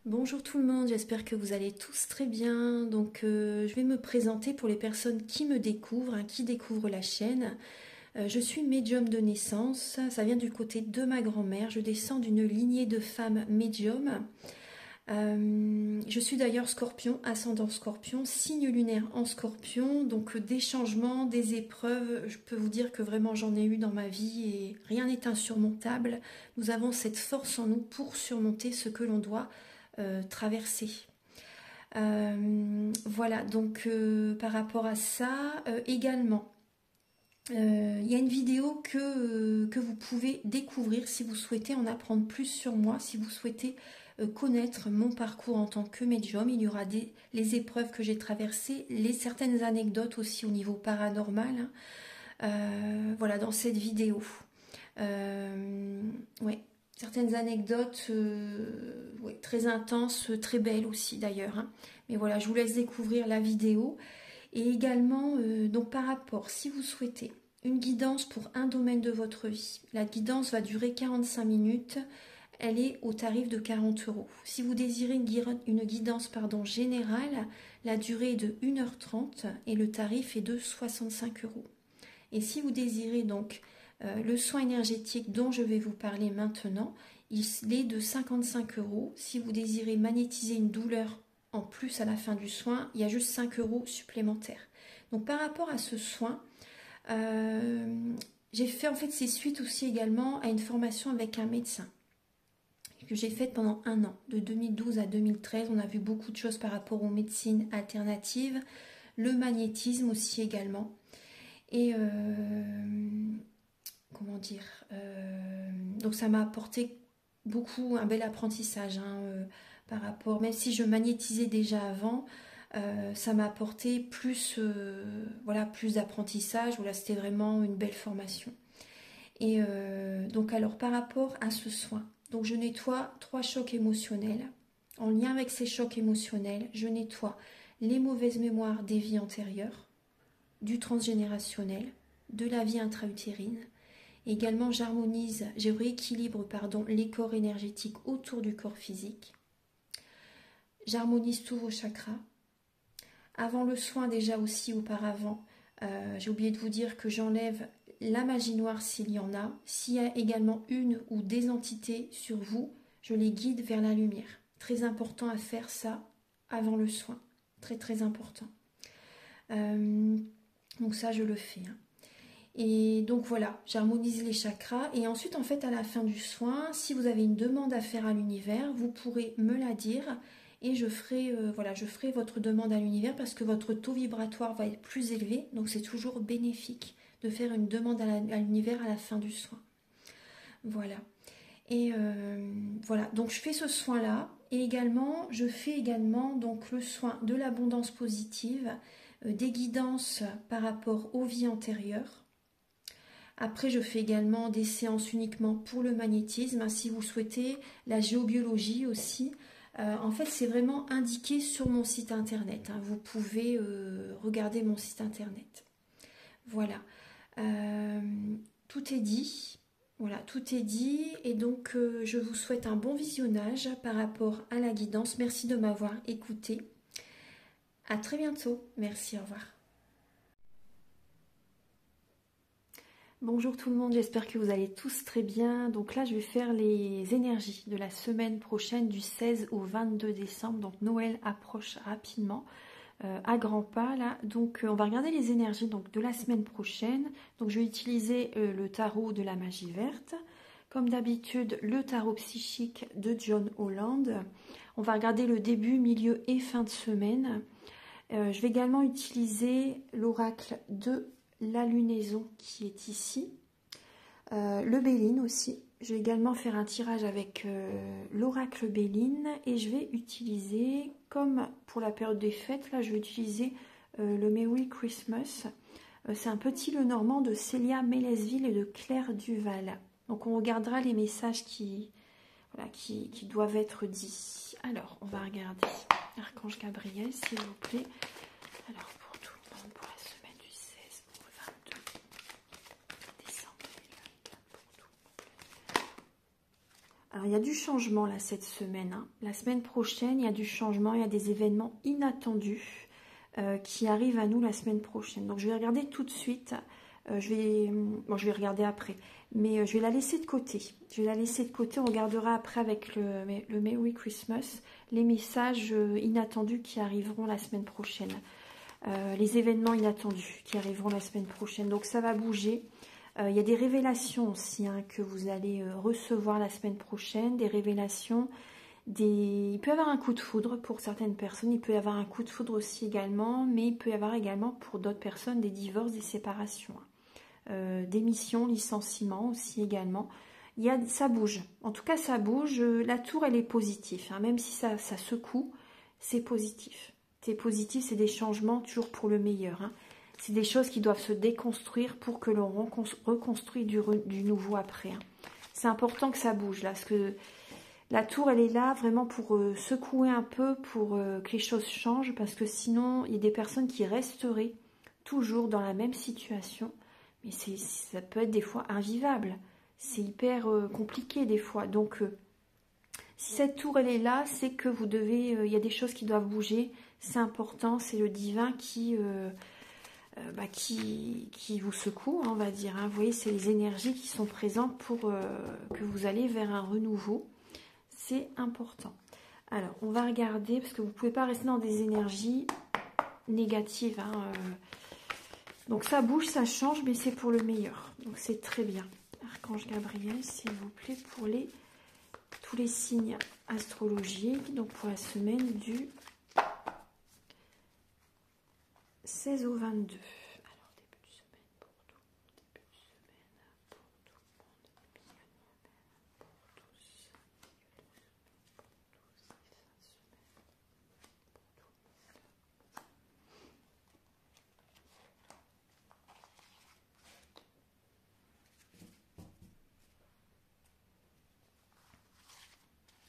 Bonjour tout le monde, j'espère que vous allez tous très bien. Je vais me présenter pour les personnes qui me découvrent, qui découvrent la chaîne. Je suis médium de naissance, ça vient du côté de ma grand-mère. Je descends d'une lignée de femmes médiums. Je suis d'ailleurs scorpion, ascendant scorpion, signe lunaire en scorpion. Donc des changements, des épreuves, je peux vous dire que vraiment j'en ai eu dans ma vie et rien n'est insurmontable. Nous avons cette force en nous pour surmonter ce que l'on doit traverser. Voilà, par rapport à ça, également, il y a une vidéo que vous pouvez découvrir si vous souhaitez en apprendre plus sur moi, si vous souhaitez connaître mon parcours en tant que médium. Il y aura les épreuves que j'ai traversées, certaines anecdotes aussi au niveau paranormal, hein. Voilà, dans cette vidéo. Ouais, certaines anecdotes ouais, très intenses, très belles aussi d'ailleurs, hein. Mais voilà, je vous laisse découvrir la vidéo. Et également, donc par rapport, si vous souhaitez une guidance pour un domaine de votre vie, la guidance va durer 45 minutes. Elle est au tarif de 40 euros. Si vous désirez une guidance générale, la durée est de 1h30 et le tarif est de 65 euros. Et si vous désirez donc le soin énergétique dont je vais vous parler maintenant, il est de 55 euros. Si vous désirez magnétiser une douleur en plus à la fin du soin, il y a juste 5 euros supplémentaires. Donc par rapport à ce soin, j'ai fait en fait c'est suite aussi également à une formation avec un médecin que j'ai faite pendant un an, de 2012 à 2013. On a vu beaucoup de choses par rapport aux médecines alternatives, le magnétisme aussi également. Et comment dire, donc ça m'a apporté beaucoup, un bel apprentissage, hein, par rapport, même si je magnétisais déjà avant, ça m'a apporté plus, voilà, plus d'apprentissage. Voilà, c'était vraiment une belle formation. Et donc alors par rapport à ce soin, donc je nettoie 3 chocs émotionnels. En lien avec ces chocs émotionnels, je nettoie les mauvaises mémoires des vies antérieures, du transgénérationnel, de la vie intra-utérine. Également, je rééquilibre les corps énergétiques autour du corps physique. J'harmonise tous vos chakras. Avant le soin, déjà aussi auparavant, j'ai oublié de vous dire que j'enlève la magie noire s'il y en a. S'il y a également une ou des entités sur vous, je les guide vers la lumière. Très important à faire ça avant le soin. Très très important. Donc ça, je le fais, hein. Et donc voilà, j'harmonise les chakras. Et ensuite, en fait, à la fin du soin, si vous avez une demande à faire à l'univers, vous pourrez me la dire. Et je ferai votre demande à l'univers parce que votre taux vibratoire va être plus élevé. Donc c'est toujours bénéfique de faire une demande à l'univers à la fin du soin. Voilà. Et voilà, donc je fais ce soin-là. Et également, je fais également donc le soin de l'abondance positive, des guidances par rapport aux vies antérieures. Après, je fais également des séances uniquement pour le magnétisme, si vous souhaitez, la géobiologie aussi. En fait, c'est vraiment indiqué sur mon site internet, hein. Vous pouvez regarder mon site internet. Voilà. Tout est dit. Voilà, tout est dit. Et donc, je vous souhaite un bon visionnage par rapport à la guidance. Merci de m'avoir écouté. À très bientôt. Merci, au revoir. Bonjour tout le monde, j'espère que vous allez tous très bien. Donc là, je vais faire les énergies de la semaine prochaine du 16 au 22 décembre. Donc Noël approche rapidement, à grands pas là. Donc on va regarder les énergies donc, de la semaine prochaine. Donc je vais utiliser le tarot de la magie verte. Comme d'habitude, le tarot psychique de John Holland. On va regarder le début, milieu et fin de semaine. Je vais également utiliser l'oracle de la lunaison qui est ici, le Béline aussi. Je vais également faire un tirage avec l'oracle Béline et je vais utiliser, comme pour la période des fêtes, là je vais utiliser le Merry Christmas. C'est un petit le normand de Célia Mélesville et de Claire Duval. Donc on regardera les messages qui doivent être dits. Alors on va regarder Archange Gabriel s'il vous plaît. Alors pour tout le monde, pour la semaine du 16 au 22 décembre 2024, pour tout le monde. Alors, il y a du changement là cette semaine, hein. La semaine prochaine, il y a du changement, il y a des événements inattendus qui arrivent à nous la semaine prochaine. Donc, je vais regarder tout de suite. Je vais regarder après. Mais je vais la laisser de côté. Je vais la laisser de côté. On regardera après avec le Merry Christmas les messages inattendus qui arriveront la semaine prochaine. Les événements inattendus qui arriveront la semaine prochaine. Donc, ça va bouger. Il y a des révélations aussi hein, que vous allez recevoir la semaine prochaine, des révélations, il peut y avoir un coup de foudre pour certaines personnes, il peut y avoir un coup de foudre aussi également, mais il peut y avoir également pour d'autres personnes des divorces, des séparations, démissions, licenciements aussi également. Ça bouge, en tout cas ça bouge, la tour elle est positive, hein, même si ça secoue, c'est positif. C'est positif, c'est des changements toujours pour le meilleur, hein. C'est des choses qui doivent se déconstruire pour que l'on reconstruise du nouveau après. Hein. C'est important que ça bouge là, parce que la tour, elle est là vraiment pour secouer un peu, pour que les choses changent, parce que sinon, il y a des personnes qui resteraient toujours dans la même situation, mais ça peut être des fois invivable. C'est hyper compliqué des fois. Donc, si cette tour, elle est là, c'est que vous devez, il y a des choses qui doivent bouger. C'est important, c'est le divin qui vous secoue, hein, on va dire. Hein. Vous voyez, c'est les énergies qui sont présentes pour que vous allez vers un renouveau. C'est important. Alors, on va regarder, parce que vous ne pouvez pas rester dans des énergies négatives. Hein, Donc, ça bouge, ça change, mais c'est pour le meilleur. Donc, c'est très bien. Archange Gabriel, s'il vous plaît, pour tous les signes astrologiques. Donc, pour la semaine du 16 au 22. Alors, début de semaine pour tout. Début de semaine pour tout le monde.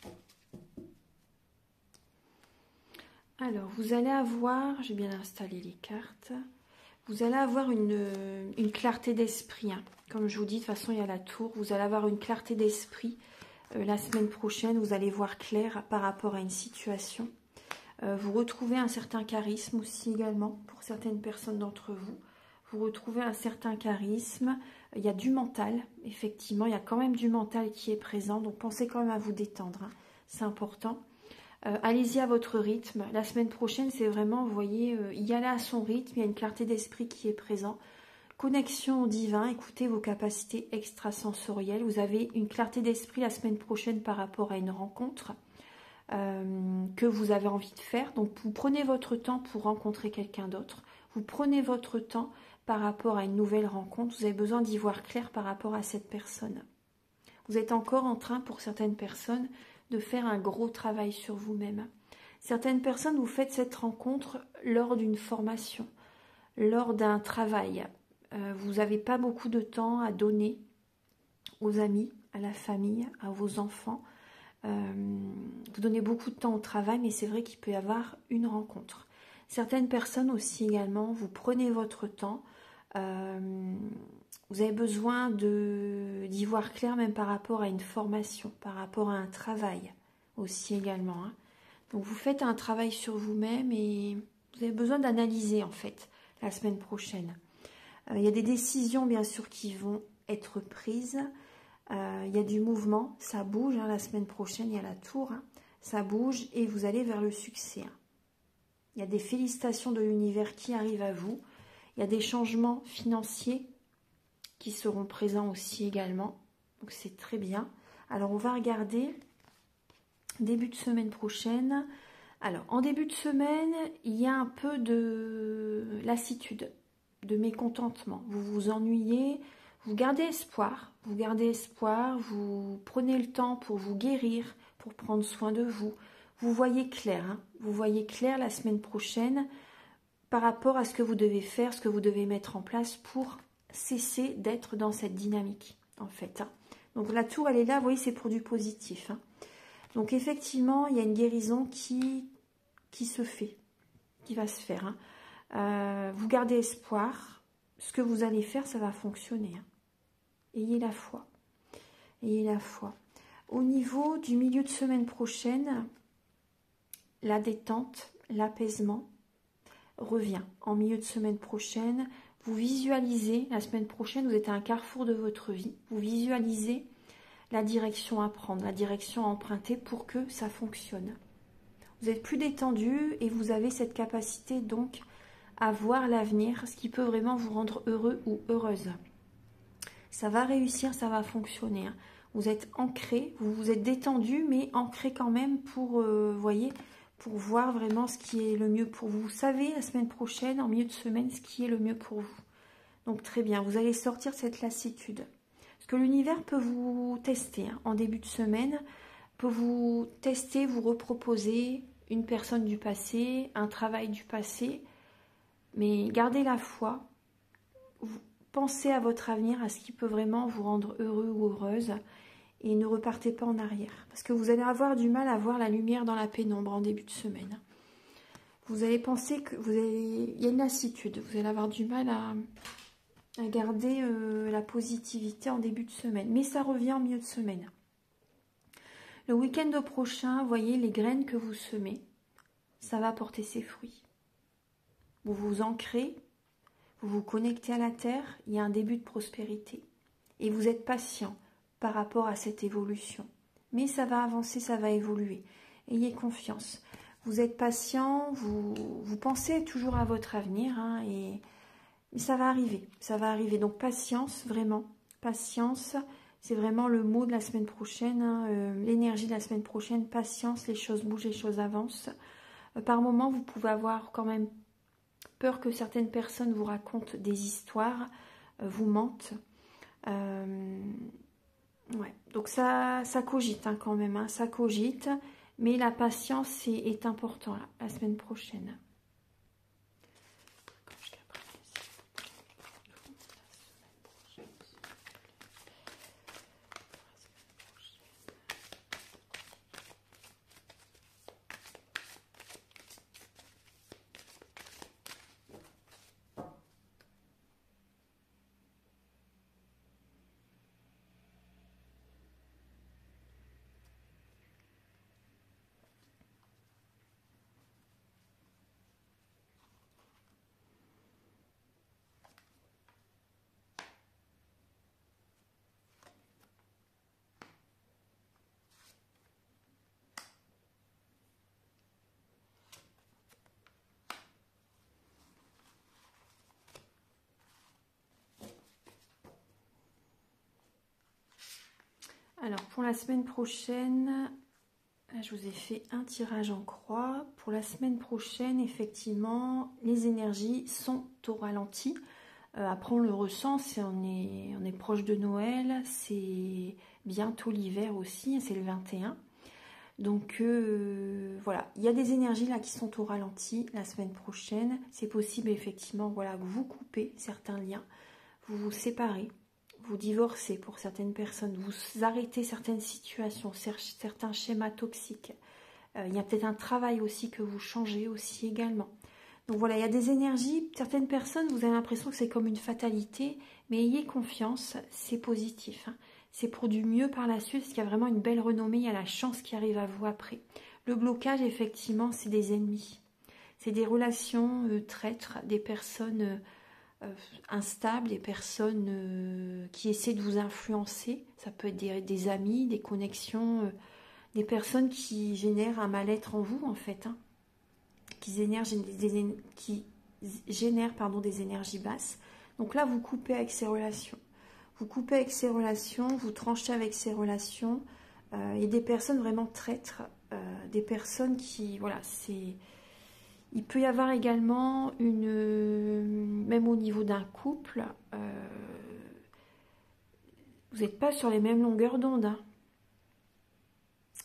Pour tous. Alors, vous allez avoir, j'ai bien installé les cartes, vous allez avoir une clarté d'esprit. Hein. Comme je vous dis, de toute façon, il y a la tour. Vous allez avoir une clarté d'esprit la semaine prochaine. Vous allez voir clair par rapport à une situation. Vous retrouvez un certain charisme aussi également pour certaines personnes d'entre vous. Vous retrouvez un certain charisme. Il y a du mental, effectivement. Il y a quand même du mental qui est présent. Donc, pensez quand même à vous détendre. Hein. C'est important. Allez-y à votre rythme. La semaine prochaine, c'est vraiment, vous voyez, y aller à son rythme. Il y a une clarté d'esprit qui est présente. Connexion au divin. Écoutez vos capacités extrasensorielles. Vous avez une clarté d'esprit la semaine prochaine par rapport à une rencontre que vous avez envie de faire. Donc, vous prenez votre temps pour rencontrer quelqu'un d'autre. Vous prenez votre temps par rapport à une nouvelle rencontre. Vous avez besoin d'y voir clair par rapport à cette personne. Vous êtes encore en train, pour certaines personnes, de faire un gros travail sur vous-même. Certaines personnes, vous faites cette rencontre lors d'une formation, lors d'un travail. Vous n'avez pas beaucoup de temps à donner aux amis, à la famille, à vos enfants. Vous donnez beaucoup de temps au travail, mais c'est vrai qu'il peut y avoir une rencontre. Certaines personnes aussi également, vous prenez votre temps. Vous avez besoin d'y voir clair même par rapport à une formation, par rapport à un travail aussi également. Hein. Donc vous faites un travail sur vous-même et vous avez besoin d'analyser en fait la semaine prochaine. Il y a des décisions bien sûr qui vont être prises. Il y a du mouvement, ça bouge. Hein, la semaine prochaine, il y a la tour. Hein, ça bouge et vous allez vers le succès. Hein. Il y a des félicitations de l'univers qui arrivent à vous. Il y a des changements financiers qui seront présents aussi également. Donc c'est très bien. Alors on va regarder début de semaine prochaine. Alors en début de semaine, il y a un peu de lassitude, de mécontentement. Vous vous ennuyez, vous gardez espoir. Vous prenez le temps pour vous guérir, pour prendre soin de vous. Vous voyez clair, hein, vous voyez clair la semaine prochaine par rapport à ce que vous devez faire, ce que vous devez mettre en place pour cesser d'être dans cette dynamique, en fait. Hein. Donc la tour, elle est là, vous voyez, c'est pour du positif. Hein. Donc effectivement, il y a une guérison qui se fait, qui va se faire. Hein. Vous gardez espoir, ce que vous allez faire, ça va fonctionner. Hein. Ayez la foi. Ayez la foi. Au niveau du milieu de semaine prochaine, la détente, l'apaisement revient. En milieu de semaine prochaine, vous visualisez, la semaine prochaine, vous êtes à un carrefour de votre vie. Vous visualisez la direction à prendre, la direction à emprunter pour que ça fonctionne. Vous êtes plus détendu et vous avez cette capacité donc à voir l'avenir, ce qui peut vraiment vous rendre heureux ou heureuse. Ça va réussir, ça va fonctionner. Vous êtes ancré, vous vous êtes détendu, mais ancré quand même pour, voyez, pour voir vraiment ce qui est le mieux pour vous. Vous savez, la semaine prochaine, en milieu de semaine, ce qui est le mieux pour vous. Donc très bien, vous allez sortir de cette lassitude. Parce que l'univers peut vous tester en début de semaine, peut vous tester, vous reproposer une personne du passé, un travail du passé. Mais gardez la foi, pensez à votre avenir, à ce qui peut vraiment vous rendre heureux ou heureuse. Et ne repartez pas en arrière. Parce que vous allez avoir du mal à voir la lumière dans la pénombre en début de semaine. Vous allez penser que il y a une lassitude. Vous allez avoir du mal à garder la positivité en début de semaine. Mais ça revient en milieu de semaine. Le week-end prochain, voyez les graines que vous semez. Ça va porter ses fruits. Vous vous ancrez. Vous vous connectez à la terre. Il y a un début de prospérité. Et vous êtes patient par rapport à cette évolution. Mais ça va avancer, ça va évoluer. Ayez confiance. Vous êtes patient, vous pensez toujours à votre avenir, et ça va arriver. Ça va arriver. Donc patience, vraiment. Patience, c'est vraiment le mot de la semaine prochaine, l'énergie de la semaine prochaine. Patience, les choses bougent, les choses avancent. Par moments, vous pouvez avoir quand même peur que certaines personnes vous racontent des histoires, vous mentent. Ouais, donc ça cogite quand même, ça cogite, mais la patience est important la semaine prochaine. Alors, pour la semaine prochaine, je vous ai fait un tirage en croix. Pour la semaine prochaine, effectivement, les énergies sont au ralenti. Après, on le ressent, on est proche de Noël, c'est bientôt l'hiver aussi, c'est le 21. Donc, voilà, il y a des énergies là qui sont au ralenti la semaine prochaine. C'est possible, effectivement, voilà, que vous coupez certains liens, vous vous séparez. Vous divorcez pour certaines personnes, vous arrêtez certaines situations, certains schémas toxiques. Il y a peut-être un travail aussi que vous changez aussi également. Donc voilà, il y a des énergies, certaines personnes, vous avez l'impression que c'est comme une fatalité, mais ayez confiance, c'est positif. C'est pour du mieux par la suite, parce qu'il y a vraiment une belle renommée, il y a la chance qui arrive à vous après. Le blocage, effectivement, c'est des ennemis. C'est des relations traîtres, des personnes... instables, des personnes qui essaient de vous influencer. Ça peut être des amis, des connexions, des personnes qui génèrent un mal-être en vous, en fait, qui génèrent des énergies basses. Donc là, vous coupez avec ces relations. Vous coupez avec ces relations, vous tranchez avec ces relations. Et des personnes vraiment traîtres, des personnes qui, voilà, c'est... Il peut y avoir également même au niveau d'un couple, vous n'êtes pas sur les mêmes longueurs d'onde.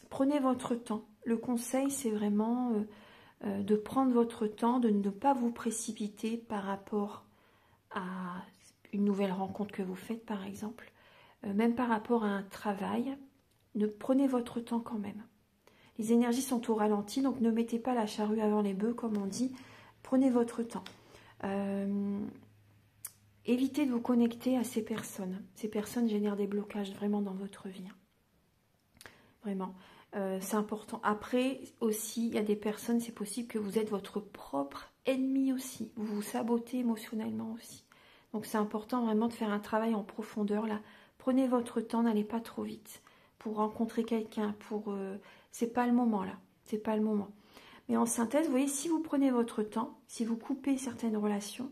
Prenez votre temps. Le conseil, c'est vraiment de prendre votre temps, de ne pas vous précipiter par rapport à une nouvelle rencontre que vous faites, par exemple. Même par rapport à un travail, prenez votre temps quand même. Les énergies sont au ralenti, donc ne mettez pas la charrue avant les bœufs, comme on dit. Prenez votre temps. Évitez de vous connecter à ces personnes. Ces personnes génèrent des blocages vraiment dans votre vie. vraiment. C'est important. Après, aussi, il y a des personnes, c'est possible que vous êtes votre propre ennemi aussi. Vous vous sabotez émotionnellement aussi. Donc, c'est important vraiment de faire un travail en profondeur, là. Prenez votre temps, n'allez pas trop vite. Pour rencontrer quelqu'un, c'est pas le moment, là. C'est pas le moment. Mais en synthèse, vous voyez, si vous prenez votre temps, si vous coupez certaines relations,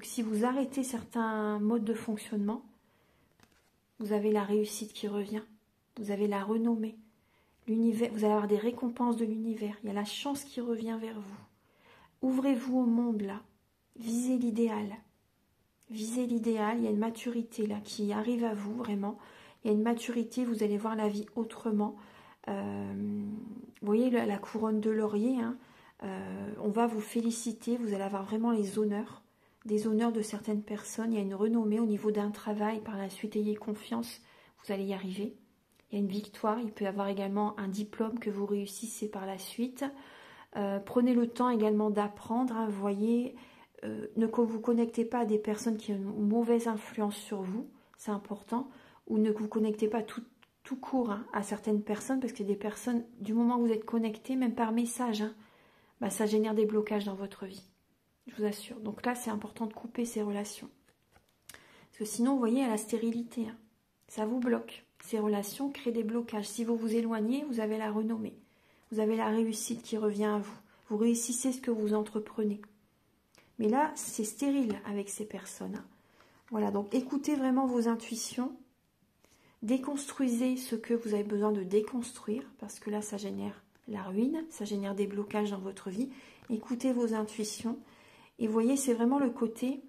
si vous arrêtez certains modes de fonctionnement, vous avez la réussite qui revient. Vous avez la renommée. L'univers, vous allez avoir des récompenses de l'univers. Il y a la chance qui revient vers vous. Ouvrez-vous au monde, là. Visez l'idéal. Visez l'idéal. Il y a une maturité, là, qui arrive à vous, vraiment. Il y a une maturité, vous allez voir la vie autrement. Vous voyez la couronne de laurier, hein, on va vous féliciter, vous allez avoir vraiment les honneurs, des honneurs de certaines personnes. Il y a une renommée au niveau d'un travail, par la suite ayez confiance, vous allez y arriver. Il y a une victoire, il peut y avoir également un diplôme que vous réussissez par la suite. Prenez le temps également d'apprendre, hein, vous voyez, ne vous connectez pas à des personnes qui ont une mauvaise influence sur vous, c'est important, ou ne vous connectez pas tout court, hein, à certaines personnes, parce que des personnes, du moment où vous êtes connecté, même par message, hein, bah, ça génère des blocages dans votre vie, je vous assure. Donc là, c'est important de couper ces relations. Parce que sinon, vous voyez, à la stérilité, hein, ça vous bloque. Ces relations créent des blocages. Si vous vous éloignez, vous avez la renommée. Vous avez la réussite qui revient à vous. Vous réussissez ce que vous entreprenez. Mais là, c'est stérile avec ces personnes, hein. Voilà, donc écoutez vraiment vos intuitions. Déconstruisez ce que vous avez besoin de déconstruire, parce que là, ça génère la ruine, ça génère des blocages dans votre vie. Écoutez vos intuitions. Et vous voyez, c'est vraiment le côté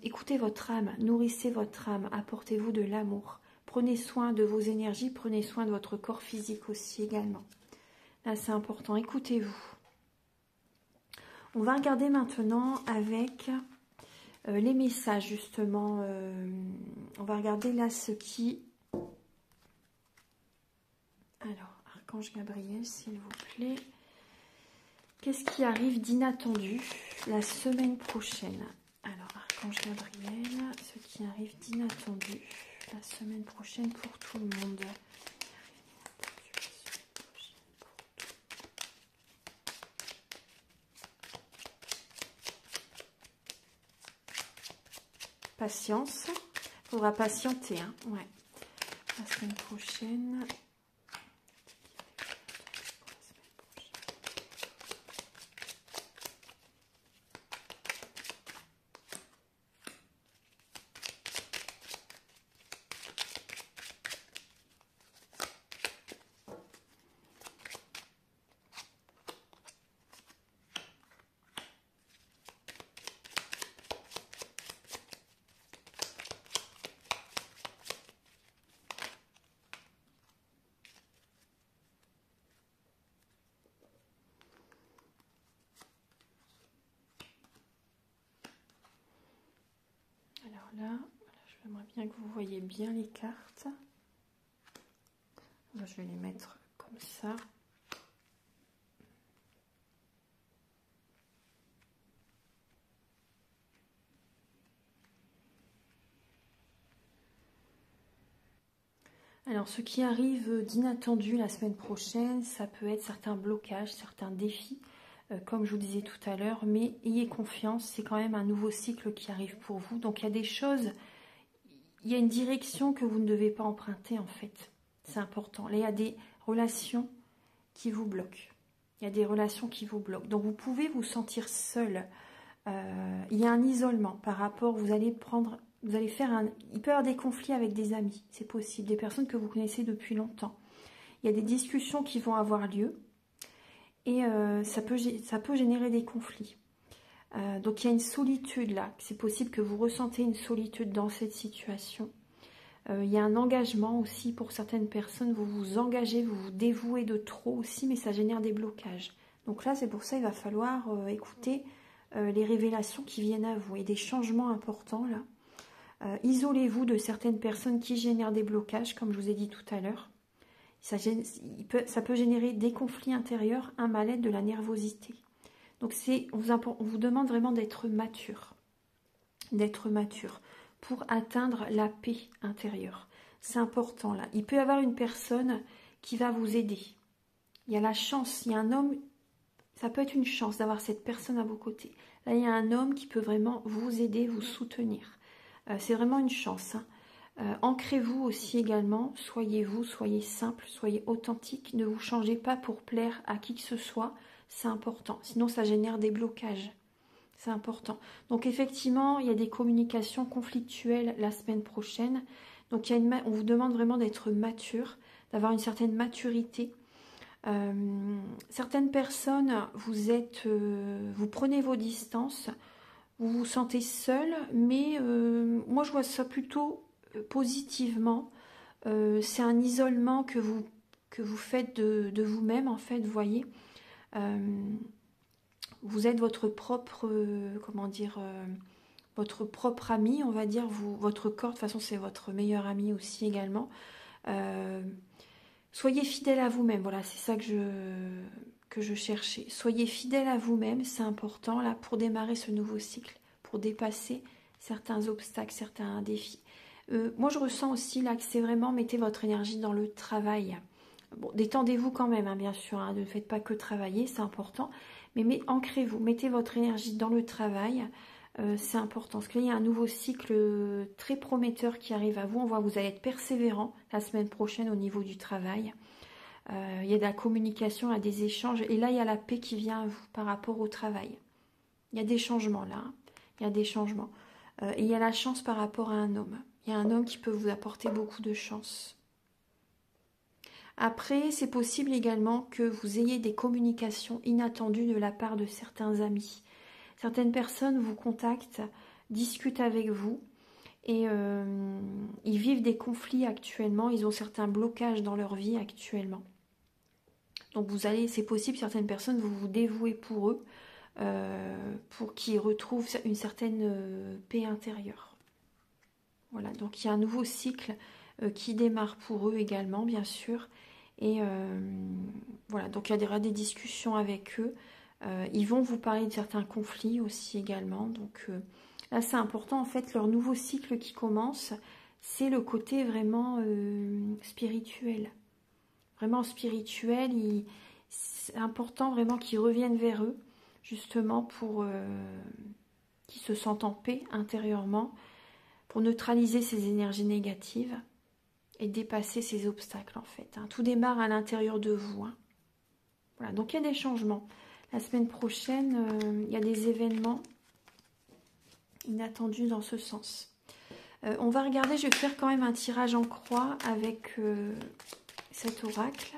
écoutez votre âme, nourrissez votre âme, apportez-vous de l'amour. Prenez soin de vos énergies, prenez soin de votre corps physique aussi également. Là, c'est important, écoutez-vous. On va regarder maintenant avec les messages, justement. On va regarder là ce qui... Alors, Archange Gabriel, s'il vous plaît. Qu'est-ce qui arrive d'inattendu la semaine prochaine? Alors, Archange Gabriel, ce qui arrive d'inattendu la semaine prochaine pour tout le monde. Patience, il faudra patienter, hein. Ouais. La semaine prochaine. Alors là, j'aimerais bien que vous voyez bien les cartes. Là, je vais les mettre comme ça. Alors, ce qui arrive d'inattendu la semaine prochaine, ça peut être certains blocages, certains défis, comme je vous disais tout à l'heure, mais ayez confiance, c'est quand même un nouveau cycle qui arrive pour vous. Donc, il y a des choses, il y a une direction que vous ne devez pas emprunter, en fait. C'est important. Là, il y a des relations qui vous bloquent. Il y a des relations qui vous bloquent. Donc, vous pouvez vous sentir seul. Il y a un isolement par rapport, vous allez faire il peut y avoir des conflits avec des amis, c'est possible, des personnes que vous connaissez depuis longtemps. Il y a des discussions qui vont avoir lieu et ça peut générer des conflits. Donc il y a une solitude là, c'est possible que vous ressentez une solitude dans cette situation. Il y a un engagement aussi pour certaines personnes, vous vous engagez, vous vous dévouez de trop aussi, mais ça génère des blocages. Donc là, c'est pour ça qu'il va falloir écouter les révélations qui viennent à vous et des changements importants là. Isolez-vous de certaines personnes qui génèrent des blocages, comme je vous ai dit tout à l'heure. Ça peut générer des conflits intérieurs, un mal-être, de la nervosité. Donc on vous demande vraiment d'être mature. D'être mature pour atteindre la paix intérieure. C'est important là. Il peut y avoir une personne qui va vous aider. Il y a la chance, il y a un homme, ça peut être une chance d'avoir cette personne à vos côtés. Là, il y a un homme qui peut vraiment vous aider, vous soutenir. C'est vraiment une chance. Hein. Ancrez-vous aussi également, soyez vous, soyez simple, soyez authentique, ne vous changez pas pour plaire à qui que ce soit, c'est important. Sinon, ça génère des blocages. C'est important. Donc effectivement, il y a des communications conflictuelles la semaine prochaine. Donc on vous demande vraiment d'être mature, d'avoir une certaine maturité. Certaines personnes, vous prenez vos distances, vous vous sentez seul, mais moi je vois ça plutôt positivement. C'est un isolement que vous faites de vous-même, en fait, vous voyez. Vous êtes votre propre, votre propre ami, on va dire, votre corps, de toute façon c'est votre meilleur ami aussi également. Soyez fidèle à vous-même, voilà, c'est ça que je cherchais. Soyez fidèle à vous-même, c'est important là pour démarrer ce nouveau cycle, pour dépasser certains obstacles, certains défis. Moi je ressens aussi là que c'est vraiment, mettez votre énergie dans le travail. Bon, détendez-vous quand même, hein, bien sûr, hein, ne faites pas que travailler, c'est important. Mais ancrez-vous, mettez votre énergie dans le travail, c'est important. Parce qu'il y a un nouveau cycle très prometteur qui arrive à vous. On voit que vous allez être persévérant la semaine prochaine au niveau du travail. Il y a de la communication, il y a des échanges. Et là, il y a la paix qui vient à vous par rapport au travail. Il y a des changements là, hein. Il y a des changements. Et il y a la chance par rapport à un homme. Il y a un homme qui peut vous apporter beaucoup de chance. Après, c'est possible également que vous ayez des communications inattendues de la part de certains amis. Certaines personnes vous contactent, discutent avec vous et ils vivent des conflits actuellement. Ils ont certains blocages dans leur vie actuellement. Donc c'est possible, certaines personnes, vous vous dévouez pour eux, pour qu'ils retrouvent une certaine paix intérieure. Voilà, donc il y a un nouveau cycle qui démarre pour eux également, bien sûr. Et voilà, donc il y aura des discussions avec eux. Ils vont vous parler de certains conflits aussi également. Donc là, c'est important. En fait, leur nouveau cycle qui commence, c'est le côté vraiment spirituel. Vraiment spirituel. C'est important vraiment qu'ils reviennent vers eux, justement pour qu'ils se sentent en paix intérieurement, pour neutraliser ces énergies négatives et dépasser ces obstacles en fait. Hein. Tout démarre à l'intérieur de vous. Hein. Voilà, donc il y a des changements. La semaine prochaine, il y a des événements inattendus dans ce sens. On va regarder, je vais faire quand même un tirage en croix avec cet oracle.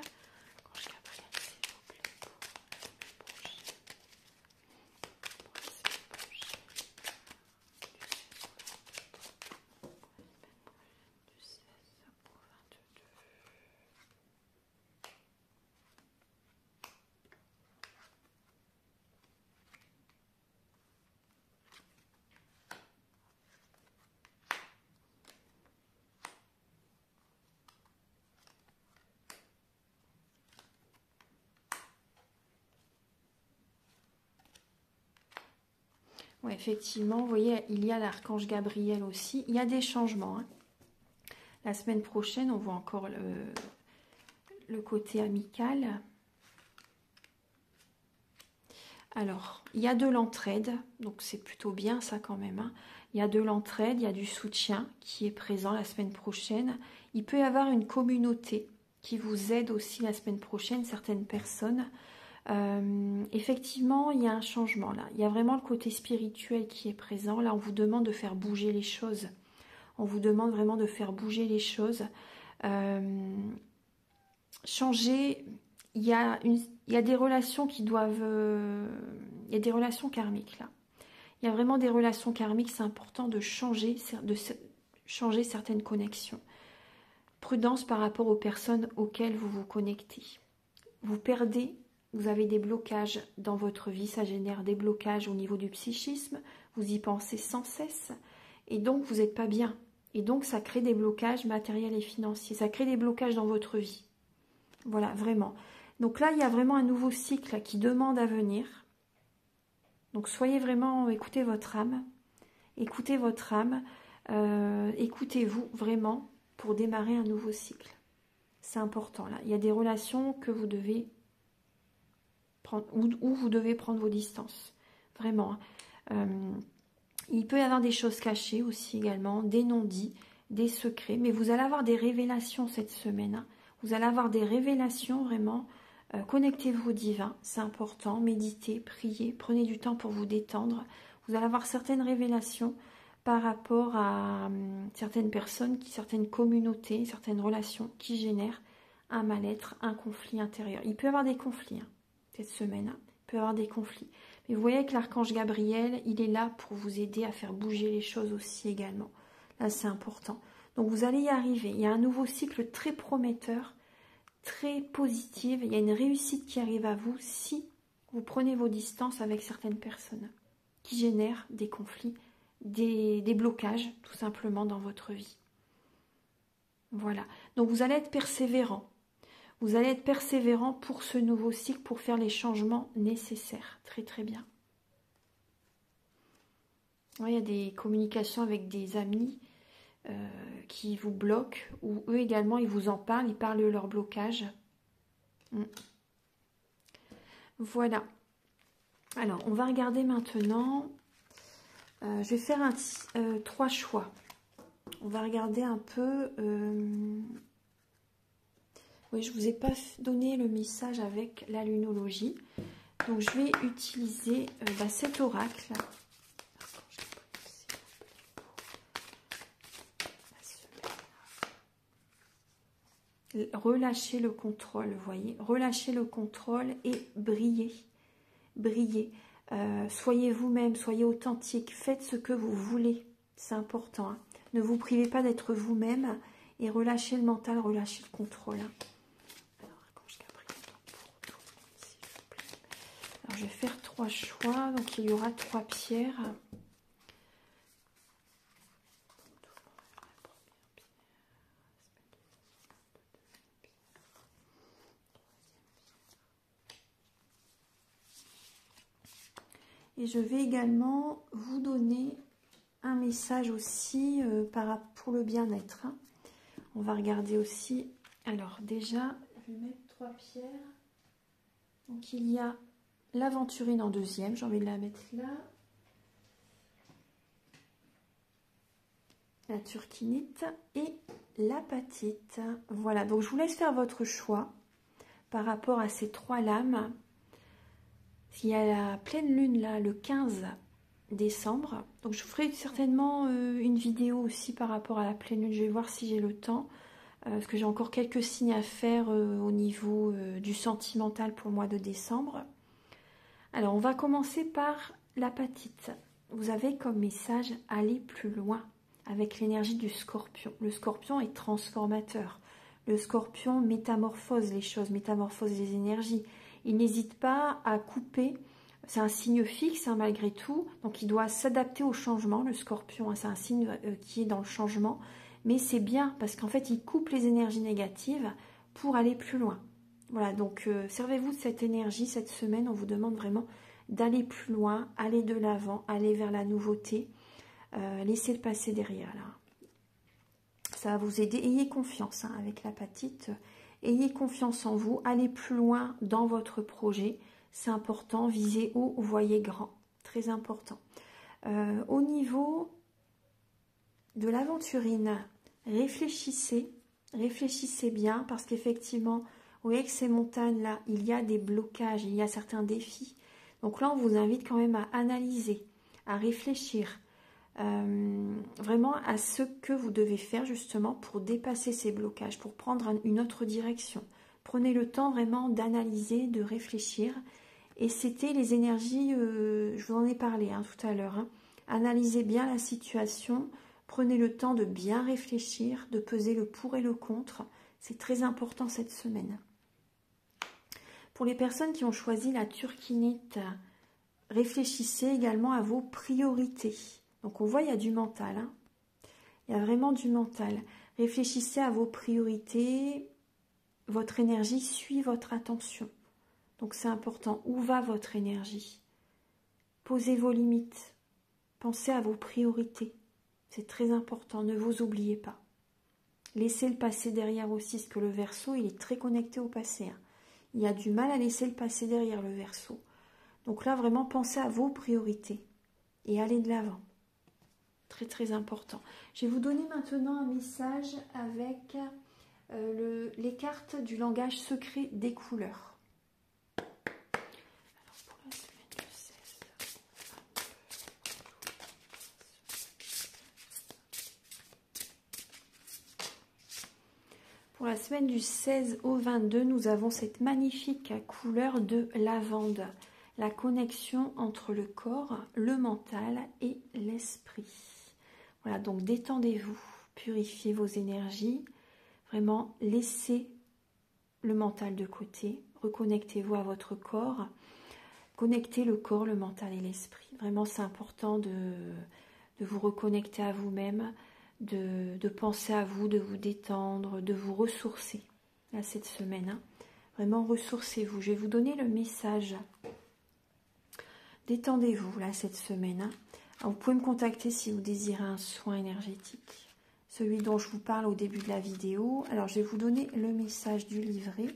Ouais, effectivement, vous voyez, il y a l'archange Gabriel aussi. Il y a des changements. Hein. La semaine prochaine, on voit encore le côté amical. Alors, il y a de l'entraide, donc c'est plutôt bien ça quand même. Hein. Il y a de l'entraide, il y a du soutien qui est présent la semaine prochaine. Il peut y avoir une communauté qui vous aide aussi la semaine prochaine, certaines personnes. Effectivement, il y a un changement là. Il y a vraiment le côté spirituel qui est présent. Là, on vous demande de faire bouger les choses. On vous demande vraiment de faire bouger les choses. Changer. Il y a des relations qui doivent... il y a des relations karmiques là. Il y a vraiment des relations karmiques. C'est important de changer certaines connexions. Prudence par rapport aux personnes auxquelles vous vous connectez. Vous perdez... Vous avez des blocages dans votre vie, ça génère des blocages au niveau du psychisme, vous y pensez sans cesse, et donc vous n'êtes pas bien. Et donc ça crée des blocages matériels et financiers, ça crée des blocages dans votre vie. Voilà, vraiment. Donc là, il y a vraiment un nouveau cycle qui demande à venir. Donc soyez vraiment, écoutez votre âme, écoutez-vous vraiment pour démarrer un nouveau cycle. C'est important là. Il y a des relations que vous devez prendre, où vous devez prendre vos distances. Vraiment. Il peut y avoir des choses cachées aussi également, des non-dits, des secrets. Mais vous allez avoir des révélations cette semaine. Hein. Vous allez avoir des révélations vraiment. Connectez-vous au divin, c'est important. Méditez, priez, prenez du temps pour vous détendre. Vous allez avoir certaines révélations par rapport à certaines personnes, certaines communautés, certaines relations qui génèrent un mal-être, un conflit intérieur. Il peut y avoir des conflits hein, cette semaine. Hein. Il peut y avoir des conflits. Mais vous voyez que l'archange Gabriel, il est là pour vous aider à faire bouger les choses aussi également. Là, c'est important. Donc, vous allez y arriver. Il y a un nouveau cycle très prometteur, très positif. Il y a une réussite qui arrive à vous si vous prenez vos distances avec certaines personnes qui génèrent des conflits, des blocages, tout simplement, dans votre vie. Voilà. Donc, vous allez être persévérant. Vous allez être persévérant pour ce nouveau cycle, pour faire les changements nécessaires. Très, très bien. Ouais, il y a des communications avec des amis qui vous bloquent, ou eux également, ils vous en parlent, ils parlent de leur blocage. Voilà. Alors, on va regarder maintenant. Je vais faire 3 choix. On va regarder un peu... Oui, je ne vous ai pas donné le message avec la lunologie. Donc, je vais utiliser cet oracle. Relâchez le contrôle, vous voyez. Relâchez le contrôle et brillez. Brillez. Soyez vous-même, soyez authentique. Faites ce que vous voulez. C'est important. Hein. Ne vous privez pas d'être vous-même et relâchez le mental, relâchez le contrôle. Hein. Alors, je vais faire 3 choix. Donc, il y aura 3 pierres. Et je vais également vous donner un message aussi pour le bien-être. Hein. On va regarder aussi. Alors déjà, je vais mettre 3 pierres. Donc il y a l'aventurine en deuxième. J'ai envie de la mettre là. La turquinite et l'apatite. Voilà, donc je vous laisse faire votre choix par rapport à ces 3 lames. Il y a la pleine lune là, le 15 décembre. Donc je ferai certainement une vidéo aussi par rapport à la pleine lune. Je vais voir si j'ai le temps. Parce que j'ai encore quelques signes à faire au niveau du sentimental pour le mois de décembre. Alors on va commencer par l'apatite. Vous avez comme message aller plus loin avec l'énergie du scorpion. Le scorpion est transformateur. Le scorpion métamorphose les choses, métamorphose les énergies. Il n'hésite pas à couper, c'est un signe fixe hein, malgré tout, donc il doit s'adapter au changement, le scorpion, hein, c'est un signe qui est dans le changement, mais c'est bien parce qu'en fait il coupe les énergies négatives pour aller plus loin. Voilà, donc servez-vous de cette énergie cette semaine, on vous demande vraiment d'aller plus loin, aller de l'avant, aller vers la nouveauté, laissez le passé derrière là. Ça va vous aider, ayez confiance hein, avec l'apatite. Ayez confiance en vous, allez plus loin dans votre projet, c'est important, visez haut, voyez grand, très important. Au niveau de l'aventurine, réfléchissez bien, parce qu'effectivement, vous voyez que ces montagnes-là, il y a des blocages, il y a certains défis. Donc là, on vous invite quand même à analyser, à réfléchir, vraiment à ce que vous devez faire justement pour dépasser ces blocages, pour prendre une autre direction. Prenez le temps vraiment d'analyser, de réfléchir. Et c'était les énergies, je vous en ai parlé hein, tout à l'heure. Hein. Analysez bien la situation, prenez le temps de bien réfléchir, de peser le pour et le contre. C'est très important cette semaine. Pour les personnes qui ont choisi la turquinite, réfléchissez également à vos priorités. Donc on voit, il y a du mental. Hein. Il y a vraiment du mental. Réfléchissez à vos priorités. Votre énergie suit votre attention. Donc c'est important. Où va votre énergie? Posez vos limites. Pensez à vos priorités. C'est très important. Ne vous oubliez pas. Laissez le passé derrière aussi, parce que le Verseau, il est très connecté au passé. Hein. Il y a du mal à laisser le passé derrière, le Verseau. Donc là, vraiment, pensez à vos priorités et allez de l'avant. Très, très important. Je vais vous donner maintenant un message avec les cartes du langage secret des couleurs. Pour la semaine du 16 au 22, nous avons cette magnifique couleur de lavande. La connexion entre le corps, le mental et l'esprit. Voilà, donc détendez-vous, purifiez vos énergies. Vraiment, laissez le mental de côté. Reconnectez-vous à votre corps. Connectez le corps, le mental et l'esprit. Vraiment, c'est important de vous reconnecter à vous-même. De penser à vous, de vous détendre, de vous ressourcer là cette semaine. Hein. Vraiment ressourcez-vous. Je vais vous donner le message. Détendez-vous là cette semaine. Hein. Alors, vous pouvez me contacter si vous désirez un soin énergétique. Celui dont je vous parle au début de la vidéo. Alors je vais vous donner le message du livret.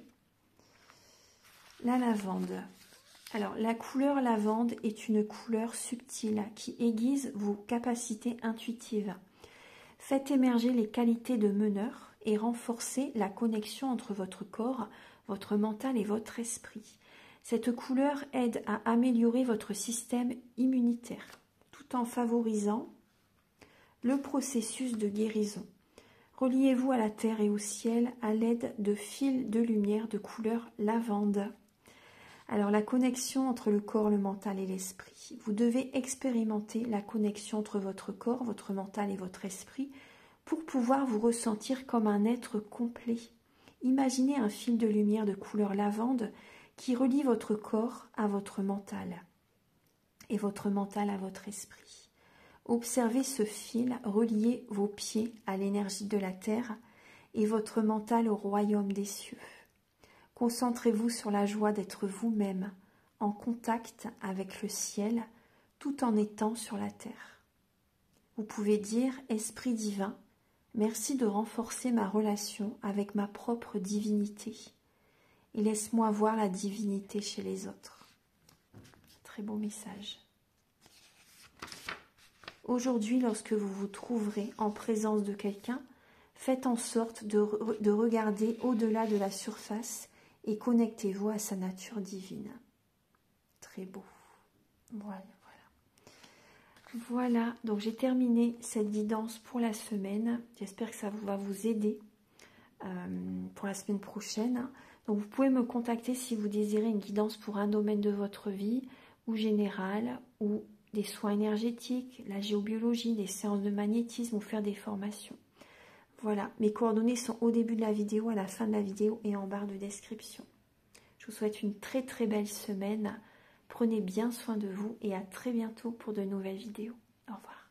La lavande. Alors la couleur lavande est une couleur subtile qui aiguise vos capacités intuitives. Faites émerger les qualités de meneur et renforcez la connexion entre votre corps, votre mental et votre esprit. Cette couleur aide à améliorer votre système immunitaire tout en favorisant le processus de guérison. Reliez-vous à la terre et au ciel à l'aide de fils de lumière de couleur lavande. Alors la connexion entre le corps, le mental et l'esprit. Vous devez expérimenter la connexion entre votre corps, votre mental et votre esprit pour pouvoir vous ressentir comme un être complet. Imaginez un fil de lumière de couleur lavande qui relie votre corps à votre mental et votre mental à votre esprit. Observez ce fil relier vos pieds à l'énergie de la terre et votre mental au royaume des cieux. Concentrez-vous sur la joie d'être vous-même, en contact avec le ciel, tout en étant sur la terre. Vous pouvez dire « Esprit divin, merci de renforcer ma relation avec ma propre divinité et laisse-moi voir la divinité chez les autres. » Très beau message. Aujourd'hui, lorsque vous vous trouverez en présence de quelqu'un, faites en sorte de regarder au-delà de la surface et connectez-vous à sa nature divine. Très beau. Voilà. Voilà, donc j'ai terminé cette guidance pour la semaine. J'espère que ça va vous aider pour la semaine prochaine. Donc vous pouvez me contacter si vous désirez une guidance pour un domaine de votre vie, ou général, ou des soins énergétiques, la géobiologie, des séances de magnétisme ou faire des formations. Voilà, mes coordonnées sont au début de la vidéo, à la fin de la vidéo et en barre de description. Je vous souhaite une très très belle semaine. Prenez bien soin de vous et à très bientôt pour de nouvelles vidéos. Au revoir.